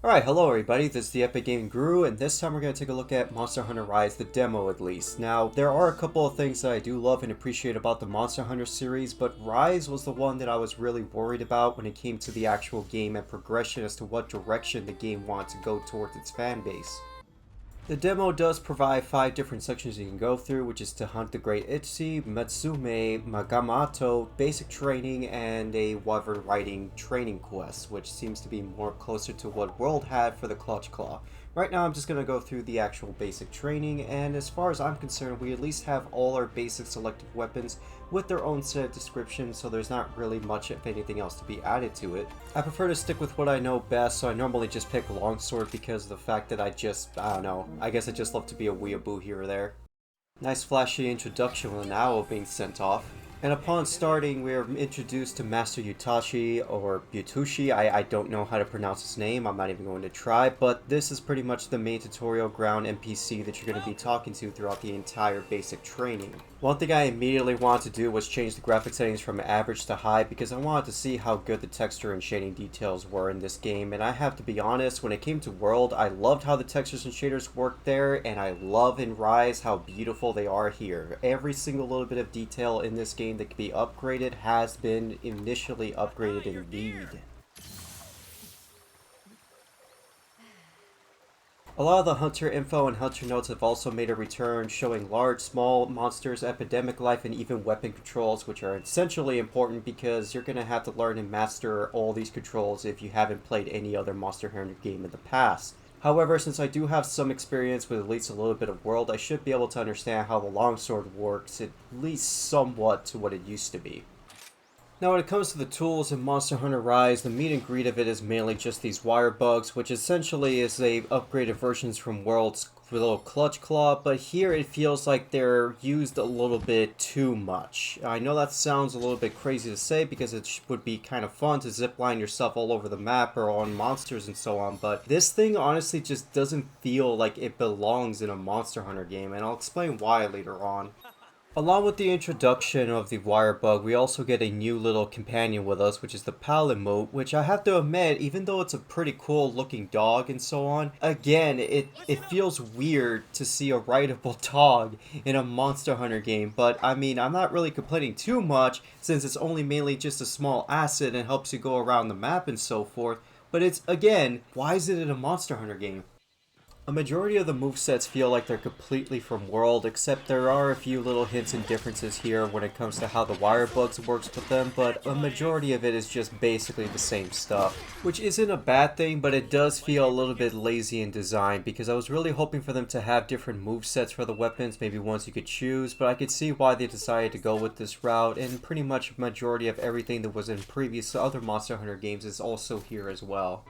Alright, hello everybody, this is the Epic Gaming Guru, and this time we're going to take a look at Monster Hunter Rise, the demo at least. Now, there are a couple of things that I do love and appreciate about the Monster Hunter series, but Rise was the one that I was really worried about when it came to the actual game and progression as to what direction the game wanted to go towards its fan base. The demo does provide 5 different sections you can go through, which is to hunt the Great Ichi, Matsume, Magamato, basic training, and a wyvern riding training quest, which seems to be more closer to what World had for the Clutch Claw. Right now I'm just going to go through the actual basic training, and as far as I'm concerned, we at least have all our basic selective weapons with their own set of descriptions, so there's not really much if anything else to be added to it. I prefer to stick with what I know best, so I normally just pick longsword because of the fact that I don't know, I guess I just love to be a weeaboo here or there. Nice flashy introduction with an owl being sent off. And upon starting, we are introduced to Master Yutashi, or Yutushi. I don't know how to pronounce his name, I'm not even going to try, but this is pretty much the main tutorial ground NPC that you're going to be talking to throughout the entire basic training. One thing I immediately wanted to do was change the graphic settings from average to high because I wanted to see how good the texture and shading details were in this game, and I have to be honest, when it came to World, I loved how the textures and shaders worked there, and I love in Rise how beautiful they are here. Every single little bit of detail in this game that can be upgraded has been initially upgraded indeed. A lot of the hunter info and hunter notes have also made a return, showing large, small monsters, epidemic life, and even weapon controls, which are essentially important because you're going to have to learn and master all these controls if you haven't played any other Monster Hunter game in the past. However, since I do have some experience with at least a little bit of World, I should be able to understand how the longsword works, at least somewhat to what it used to be. Now when it comes to the tools in Monster Hunter Rise, the meat and greet of it is mainly just these wire bugs, which essentially is a upgraded versions from World's little Clutch Claw, but here it feels like they're used a little bit too much. I know that sounds a little bit crazy to say because it would be kind of fun to zipline yourself all over the map or on monsters and so on, but this thing honestly just doesn't feel like it belongs in a Monster Hunter game, and I'll explain why later on. Along with the introduction of the wire bug, we also get a new little companion with us, which is the pal emote, which I have to admit, even though it's a pretty cool looking dog and so on, again, it feels weird to see a rideable dog in a Monster Hunter game, but I mean, I'm not really complaining too much since it's only mainly just a small asset and helps you go around the map and so forth, but it's, again, why is it in a Monster Hunter game? A majority of the movesets feel like they're completely from World, except there are a few little hints and differences here when it comes to how the wire bugs works with them, but a majority of it is just basically the same stuff. Which isn't a bad thing, but it does feel a little bit lazy in design, because I was really hoping for them to have different movesets for the weapons, maybe ones you could choose, but I could see why they decided to go with this route, and pretty much a majority of everything that was in previous other Monster Hunter games is also here as well.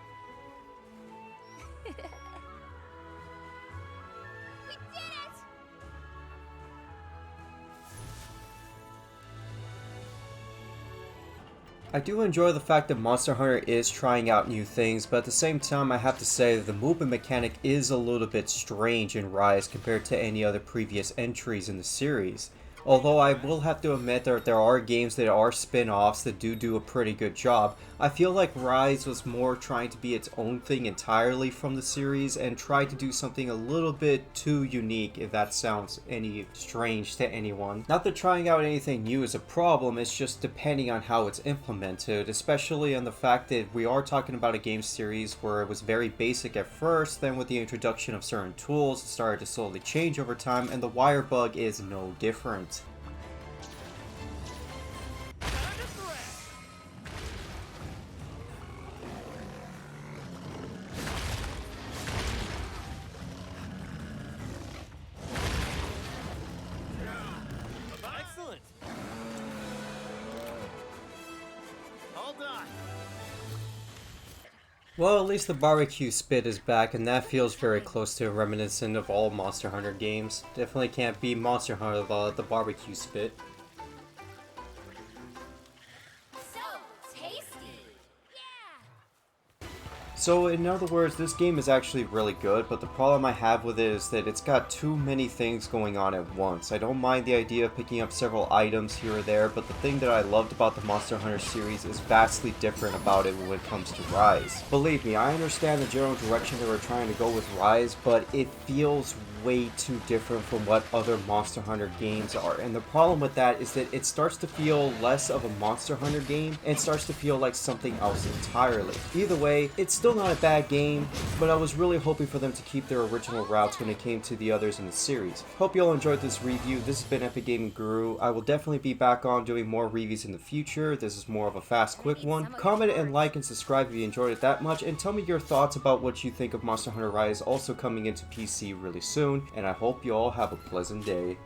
I do enjoy the fact that Monster Hunter is trying out new things, but at the same time I have to say that the movement mechanic is a little bit strange in Rise compared to any other previous entries in the series. Although I will have to admit that there are games that are spin-offs that do a pretty good job, I feel like Rise was more trying to be its own thing entirely from the series and tried to do something a little bit too unique, if that sounds any strange to anyone. Not that trying out anything new is a problem, it's just depending on how it's implemented, especially on the fact that we are talking about a game series where it was very basic at first, then with the introduction of certain tools it started to slowly change over time, and the wire bug is no different. Well, at least the barbecue spit is back, and that feels very close to reminiscent of all Monster Hunter games. Definitely can't beat Monster Hunter without the barbecue spit. So in other words, this game is actually really good, but the problem I have with it is that it's got too many things going on at once. I don't mind the idea of picking up several items here or there, but the thing that I loved about the Monster Hunter series is vastly different about it when it comes to Rise. Believe me, I understand the general direction they were trying to go with Rise, but it feels way too different from what other Monster Hunter games are, and the problem with that is that it starts to feel less of a Monster Hunter game and starts to feel like something else entirely. Either way, it's still not a bad game, but I was really hoping for them to keep their original routes when it came to the others in the series. Hope you all enjoyed this review. This has been Epic Gaming Guru. I will definitely be back on doing more reviews in the future. This is more of a fast, quick one. Comment and like and subscribe if you enjoyed it that much, and tell me your thoughts about what you think of Monster Hunter Rise, also coming into PC really soon, and I hope you all have a pleasant day.